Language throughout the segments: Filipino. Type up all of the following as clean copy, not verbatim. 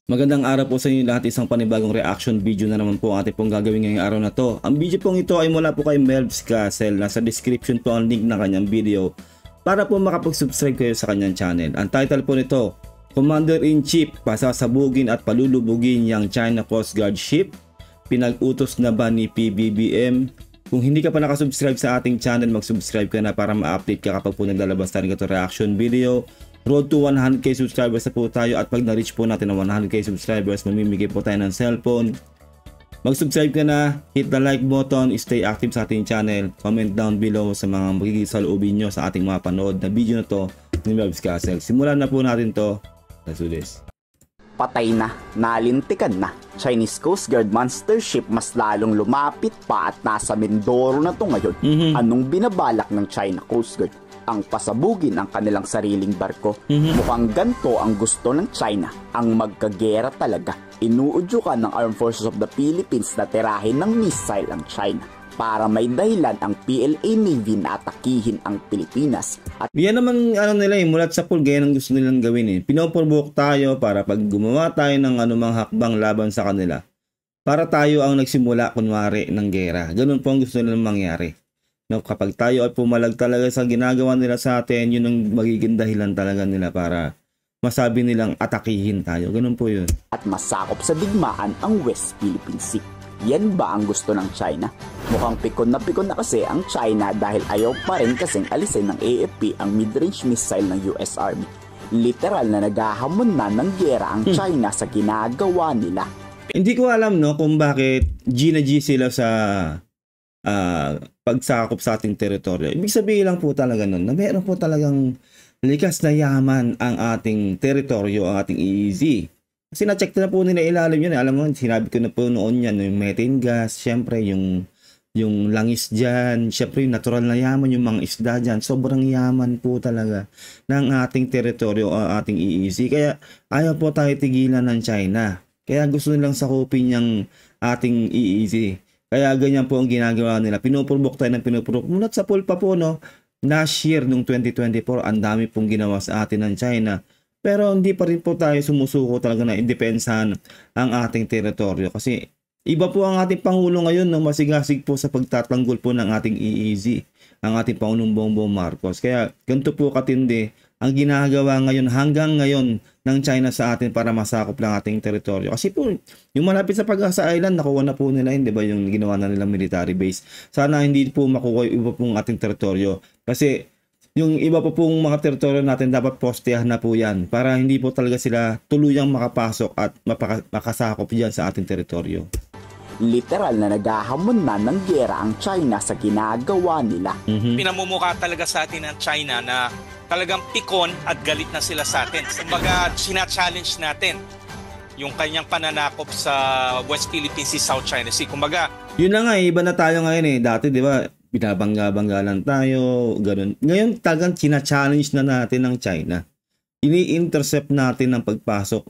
Magandang araw po sa inyo lahat. Isang panibagong reaction video na naman po ang ating pong gagawin ngayong araw na to. Ang video pong ito ay mula po kay Melvs Castle. Nasa description po ang link ng kanyang video para po makapag-subscribe kayo sa kanyang channel. Ang title po nito, Commander-in-Chief, pasasabugin at palulubugin yang China Coast Guard ship. Pinag-utos na ba ni PBBM? Kung hindi ka pa nakasubscribe sa ating channel, mag-subscribe ka na para ma-update ka kapag po naglalabas tayo ng reaction video. Road to 100k subscribers na po tayo, at pag na-reach po natin ang 100k subscribers, mamimigay po tayo ng cellphone. Mag-subscribe ka na, hit the like button, stay active sa ating channel, comment down below sa mga magiging saloobin nyo sa ating mga panood na video na to ni Melvs Castle. Simulan na po natin to. Let's do this. Patay na, nalintikan na. Chinese Coast Guard monster ship mas lalong lumapit pa at nasa Mindoro na to ngayon. Anong binabalak ng China Coast Guard? Ang pasabugin ang kanilang sariling barko. Mukhang ganto ang gusto ng China, ang magkagera talaga. Inuudyukan ng Armed Forces of the Philippines na tirahin ng missile ang China para may dahilan ang PLA Navy na atakihin ang Pilipinas. At yan naman nila mulat sa pool, ganyan ang gusto nilang gawin Pinoprovoke tayo para pag gumawa tayo ng anumang hakbang laban sa kanila, para tayo ang nagsimula kunwari ng gera. Ganun po ang gusto nilang mangyari. No, kapag tayo ay pumalag talaga sa ginagawa nila sa atin, yun ang magiging dahilan talaga nila para masabi nilang atakihin tayo. Ganun po yun. At masakop sa digmaan ang West Philippine Sea. Yan ba ang gusto ng China? Mukhang pikon na kasi ang China dahil ayaw pa rin kasing alisin ng AFP ang mid-range missile ng US Army. Literal na naghahamon na ng gera ang China sa ginagawa nila. Hindi ko alam kung bakit G na G sila sa pagsakop sa ating teritoryo. Ibig sabihin lang po talaga nun na meron po talagang likas na yaman ang ating teritoryo, ang ating EEZ. Kasi na-check na po nila ilalim yun. Alam mo, sinabi ko na po noon yan, yung methane gas, syempre yung langis dyan, syempre yung natural na yaman, yung mga isda dyan, sobrang yaman po talaga ng ating teritoryo, ang ating EEZ. Kaya ayaw po tayo tigilan ng China. Kaya gusto nilang sakupin yung ating EEZ. Kaya ganyan po ang ginagawa nila. Pinupurbok tayo ng pinupurbok. Mulat sa pool pa po, last year, nung 2024, ang dami pong ginawa sa atin ng China. Pero hindi pa rin po tayo sumusuko talaga na indepensahan ang ating teritoryo. Kasi iba po ang ating Pangulo ngayon masigasig po sa pagtatanggol po ng ating EEZ, ang ating Pangulong Bongbong Marcos. Kaya ganito po katindi ang ginagawa ngayon hanggang ngayon ng China sa atin para masakop lang ating teritoryo. Kasi po, yung malapit sa Pag-asa Island, nakuha na po nila, di ba, yung ginawa na nilang military base. Sana hindi po makuha yung iba pong ating teritoryo. Kasi yung iba po pong mga teritoryo natin dapat postehan na po yan para hindi po talaga sila tuluyang makapasok at makasakop dyan sa ating teritoryo. Literal na naghahamon na ng gera ang China sa ginagawa nila. Pinamumukha talaga sa atin ng China na talagang pikon at galit na sila sa atin. Kumbaga, sina-challenge natin yung kanyang pananakop sa West Philippine Sea, South China Sea. Kumbaga, yun na nga, iba na tayo ngayon Dati, di ba, binabangga-bangga lang tayo, ganun. Ngayon, talagang sina-challenge na natin ng China. Ini-intercept natin ang pagpasok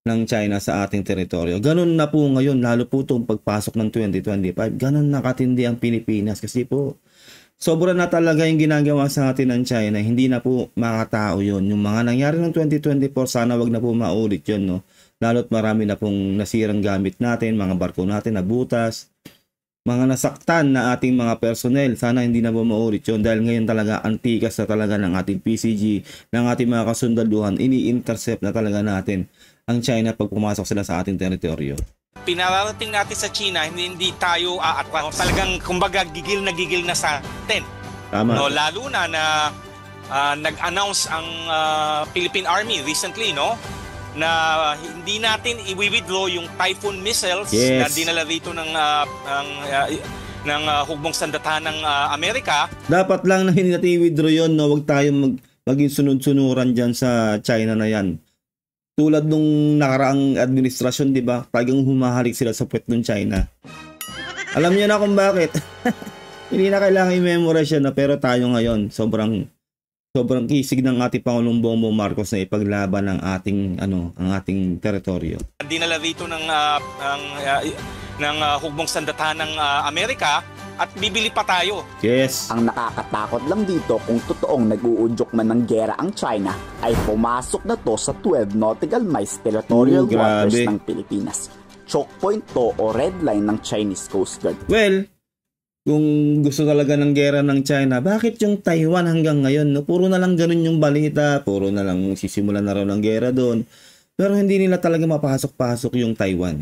ng China sa ating teritoryo. Ganun na po ngayon, lalo po itong pagpasok ng 2025. Ganun nakatindi ang Pilipinas kasi po, sobra na talaga yung ginagawa sa atin ng China. Hindi na po makatao yun. Yung mga nangyari ng 2024, sana wag na po maulit yun. Lalo't marami na pong nasirang gamit natin, mga barko natin nabutas, mga nasaktan na ating mga personnel. Sana hindi na po maulit yun dahil ngayon talaga antikas na talaga ng ating PCG, ng ating mga kasundaluhan. Ini-intercept na talaga natin ang China pag pumasok sila sa ating teritoryo. pinararating natin sa China, hindi tayo aatras. Talagang kumbaga gigil na sa atin. Tama. No, lalo na nag-announce ang Philippine Army recently, na hindi natin i-withdraw yung Typhoon missiles na dinala rito ng hugmong sandatahan ng Amerika. Dapat lang na hindi natin i-withdraw yun, Huwag tayong maging sunod-sunuran dyan sa China na yan. Tulad nung nakaraang administrasyon, di ba? Talagang humahalik sila sa puwet ng China. Alam niyo na kung bakit. Hindi na kailangan i-memorize yan, pero tayo ngayon, sobrang kisig ng ating Pangulong Bongbong Marcos na ipaglaban ang ating teritoryo. Dinala rito ng hugmong sandatahan ng Amerika at bibili pa tayo. Yes. Ang nakakatakot lang dito kung totoong nag-uudyok man ng gera ang China ay pumasok na to sa 12 nautical miles territorial waters grabe. ng Pilipinas. Choke point to o red line ng Chinese Coast Guard. Well, kung gusto talaga ng gera ng China, bakit yung Taiwan hanggang ngayon? No? Puro na lang ganun yung balita, puro na lang sisimulan na raw ng gera doon. Pero hindi nila talaga mapasok-pasok yung Taiwan.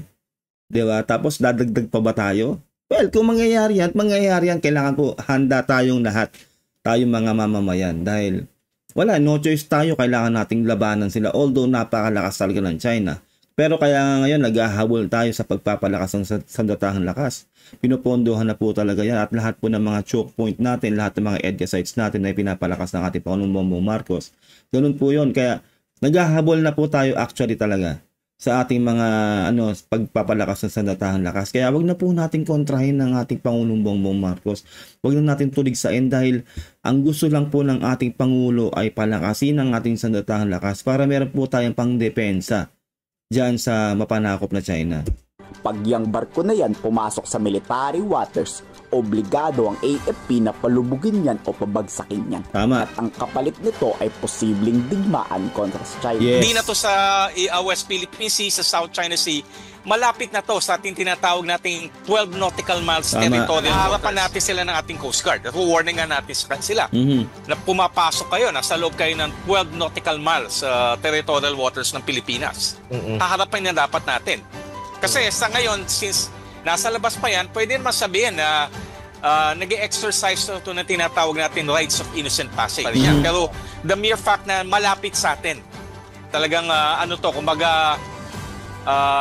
Diba? Tapos dadagdag pa ba tayo? Well, kung mangyayari yan, kailangan po handa tayong lahat, tayong mga mamamayan. Dahil wala, no choice tayo, kailangan nating labanan sila. Although napakalakas talaga ng China. Pero kaya ngayon, naghahabol tayo sa pagpapalakas ng sandatahang lakas. Pinupondohan na po talaga yan at lahat po ng mga choke point natin, lahat ng mga EDCA sites natin ay pinapalakas ng ating Pangulong Bongbong Marcos. Ganun po yun. Kaya naghahabol na po tayo actually talaga sa ating mga pagpapalakas ng sandatahang lakas. Kaya wag na po natin kontrahin ng ating Pangulong Bongbong Marcos. Wag na natin tuligsain dahil ang gusto lang po ng ating Pangulo ay palakasin ang ating sandatahang lakas para meron po tayong pangdepensa diyan sa mapanakop na China. Pag yung barko na yan pumasok sa military waters, obligado ang AFP na palubugin yan o pabagsakin yan. Tama. At ang kapalit nito ay posibleng digmaan kontra sa China. Yes. Hindi na to sa West Philippine Sea, sa South China Sea. Malapit na to sa ating tinatawag nating 12 nautical miles Tama. territorial. Harapan natin sila ng ating Coast Guard. Warning nga natin sila na pumapasok kayo, nasa loob kayo ng 12 nautical miles territorial waters ng Pilipinas. Haharapin na dapat natin. Kasi sa ngayon, since nasa labas pa yan, pwede naman sabihin na nag-exercise to na tinatawag natin rights of innocent passage. Pero the mere fact na malapit sa atin, talagang kumbaga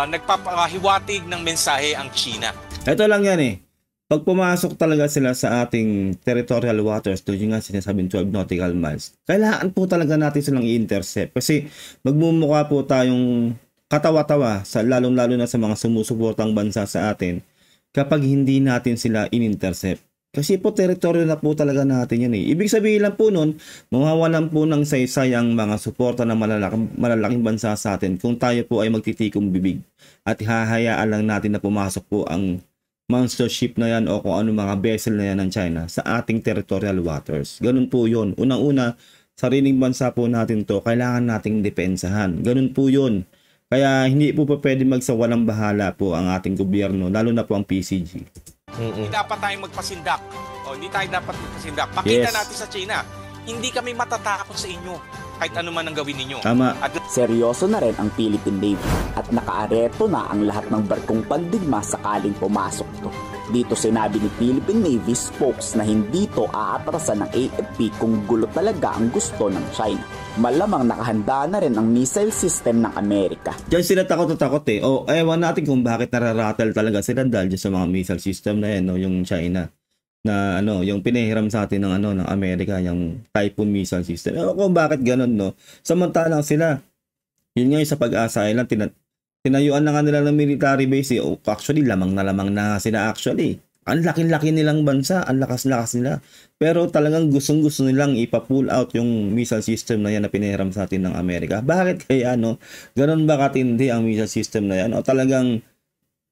nagpapahiwatig ng mensahe ang China. Ito lang yan eh. Pag pumasok talaga sila sa ating territorial waters, doon yung nga sinasabing 12 nautical miles, kailangan po talaga natin silang i-intercept. Kasi magmumukha po tayong katawa-tawa, lalong-lalo na sa mga sumusuportang bansa sa atin, kapag hindi natin sila in-intercept. Kasi po teritoryo na po talaga natin yan eh. Ibig sabihin lang po nun, mawawalan po ng saysay ang mga suporta ng malalaking bansa sa atin kung tayo po ay magtitikong bibig at hahayaan lang natin na pumasok po ang monster ship na yan o kung ano mga vessel na yan ng China sa ating territorial waters. Ganun po yun. Unang-una, sariling bansa po natin to, kailangan nating depensahan. Ganun po yun. Kaya hindi po pa pwede magsawalang bahala po ang ating gobyerno, lalo na po ang PCG. Hindi dapat tayong magpasindak. Hindi tayo dapat magpasindak. Makita Yes. natin sa China, hindi kami matatakot sa inyo kahit ano man ang gawin ninyo. Tama. At Seryoso na rin ang Philippine Navy at nakaareto na ang lahat ng barkong pandigma sakaling pumasok to. Dito sinabi ni Philippine Navy spokes na hindi to aatrasan ng AFP kung gulo talaga ang gusto ng China. Malamang nakahanda na rin ang missile system ng Amerika. Diyan sila takot na takot eh. O ewan natin kung bakit nararattle talaga sila dahil dyan sa mga missile system na yan, no, yung China. Na yung pinahiram sa atin ng Amerika, yung Typhoon missile system. Ewan kung bakit ganun, no. Samantalang sila, yun nga yung sa Pag-asa Island, tinayuan na nga nila ng military base. Actually, lamang na sila actually. Ang laki-laki nilang bansa, ang lakas-lakas nila. Pero talagang gustong-gusto nilang ipa-pull out yung missile system na yan na pinahiram sa atin ng Amerika. Bakit kaya, ganun ba katindi ang missile system na yan? O talagang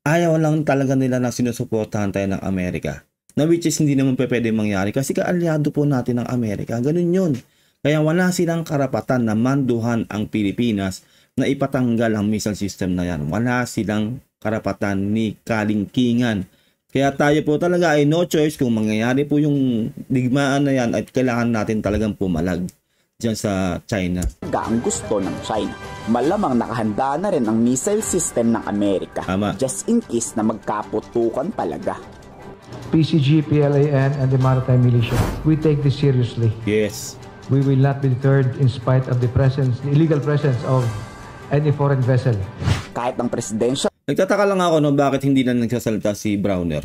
ayaw lang talaga nila na sinusuportahan tayo ng Amerika? Na which is hindi naman pwede mangyari kasi kaalyado po natin ng Amerika. Ganun yun. Kaya wala silang karapatan na manduhan ang Pilipinas na ipatanggal ang missile system na yan. Wala silang karapatan ni kalingkingan. Kaya tayo po talaga ay no choice kung mangyayari po yung digmaan na yan at kailangan natin talagang pumalag dyan sa China. Ang gusto ng China. Malamang nakahanda na rin ang missile system ng Amerika. Tama. Just in case na magkaputukan talaga. PCG, PLAN, and the Maritime Militia. We take this seriously. Yes. We will not be deterred in spite of the illegal presence of any foreign vessel. Kahit ang presidensya Nagtataka lang ako bakit hindi na nagsasalita si Browner.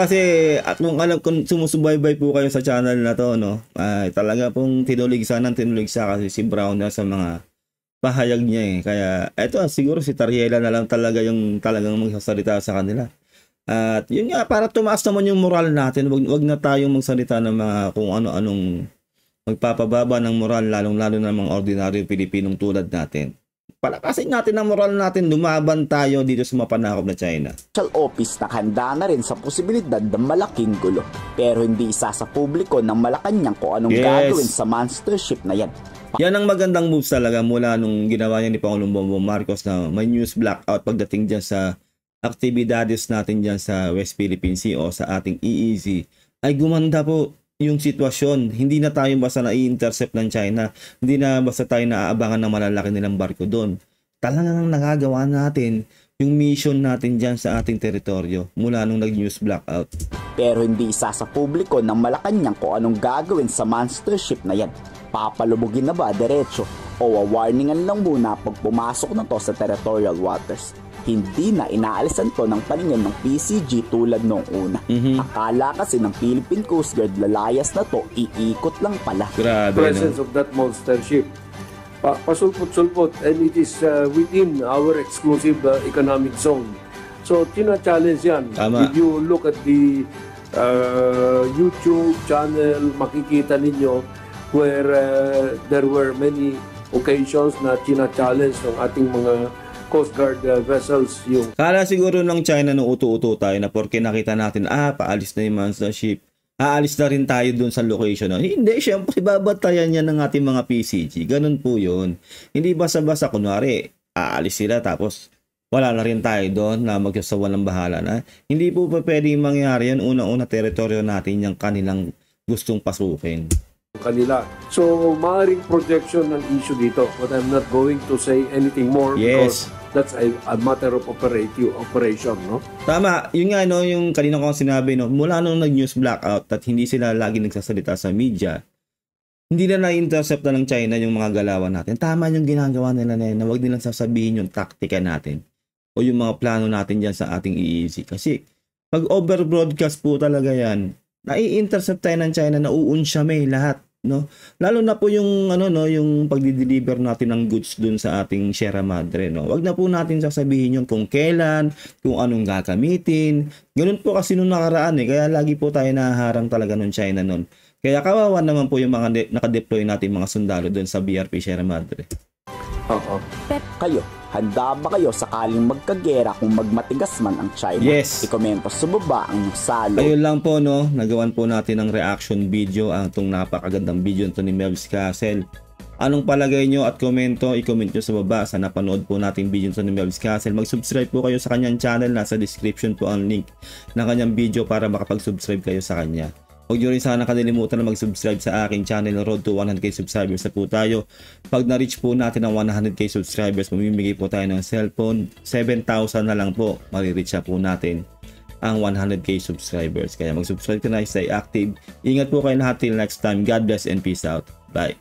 Kasi at kung sumusubaybay po kayo sa channel na to, ay talaga pong tinuligsa kasi si Browner sa mga pahayag niya eh. Kaya eto siguro si Tariela na lang talaga yung talagang magsasalita sa kanila. At yun nga, para tumaas naman yung moral natin, wag na tayong magsalita ng mga kung ano-anong magpapababa ng moral, lalong-lalo na mga ordinaryong Pilipinong tulad natin. palakasin natin ang moral natin, lumaban tayo dito sa mapanakop na China. Official office nakahanda na rin sa posibilidad ng malaking gulo. Pero hindi isa sa publiko ng Malacanang kung anong gagawin sa monster ship na yan. Yan ang magandang moves talaga mula nung ginawa niya ni Pangulong Bongbong Marcos na may news blackout pagdating dyan sa aktibidades natin dyan sa West Philippine Sea o sa ating EEZ. Ay gumanda po yung sitwasyon. Hindi na tayo basta na-i-intercept ng China. Hindi na basta tayo naaabangan ng malalaki nilang barko doon. Talagang nagagawa natin yung mission natin dyan sa ating teritoryo mula nung nag-news blackout. Pero hindi isa sa publiko ng Malacanang kung anong gagawin sa monster ship na yan. Papalubugin na ba diretso o warningan lang muna pag pumasok na to sa territorial waters? Hindi na inaalisan to ng paningin ng PCG tulad noong una. Akala kasi ng Philippine Coast Guard lalayas na to, iikot lang pala. Grabe, Presence of that monster ship. Pasulpot-sulpot, and it is within our exclusive economic zone. So, tina-challenge yan. Tama. If you look at the YouTube channel, makikita ninyo where there were many occasions na tina-challenge ng ating mga Coast Guard vessels yung... Kala siguro ng China nung uto-uto tayo na porque nakita natin, paalis na yung monster ship. Aalis na rin tayo dun sa location. Hindi, syempre, babatayan yan ng ating mga PCG. Ganun po yun. Hindi basta-basta, kunwari, aalis sila tapos wala na rin tayo doon na magsasawa ng bahala na. Hindi po pa pwedeng mangyari yan. Una-una, teritoryo natin yung kanilang gustong pasukin. Kanila. So, maaaring projection ng issue dito. But I'm not going to say anything more because that's a matter of operation, no? Tama. Yun nga, no, yung kanina ko sinabi, no, mula nung nag-news blackout at hindi sila lagi nagsasalita sa media, hindi na na-intercept na ng China yung mga galawan natin. Tama yung ginagawa nila na huwag nilang sasabihin yung taktika natin o yung mga plano natin dyan sa ating EEZ. Kasi pag over-broadcast po talaga yan, nai-intercept tayo ng China, nauunsyame lahat. No, lalo na po yung yung pagdi-deliver natin ng goods dun sa ating Sierra Madre, no. Wag na po natin sasabihin yung kung kailan, kung anong gagamitin. Ganun po kasi nung nakaraan kaya lagi po tayo nahaharang talaga ng China noon. Kaya kawawa naman po yung mga naka-deploy natin mga sundalo dun sa BRP Sierra Madre. Kayo, handa ba kayo sakaling magkagera kung magmatigas man ang China? Yes. I-komento sa baba ang salo. Ayun lang po, no, nagawan po natin ng reaction video ang itong napakagandang video nito ni Melvs Castle. Anong palagay nyo at komento, i-comment nyo sa baba sa napanood po natin video nito ni Melvs Castle. Mag-subscribe po kayo sa kanyang channel, nasa description po ang link ng kanyang video para makapag-subscribe kayo sa kanya. Huwag nyo rin sana nakalimutan na mag-subscribe sa aking channel. Road to 100k subscribers na po tayo. Pag na-reach po natin ang 100k subscribers, mamimigay po tayo ng cellphone. 7,000 na lang po, marireach na po natin ang 100k subscribers. Kaya mag-subscribe ka na, stay active. Ingat po kayo lahat till next time. God bless and peace out. Bye.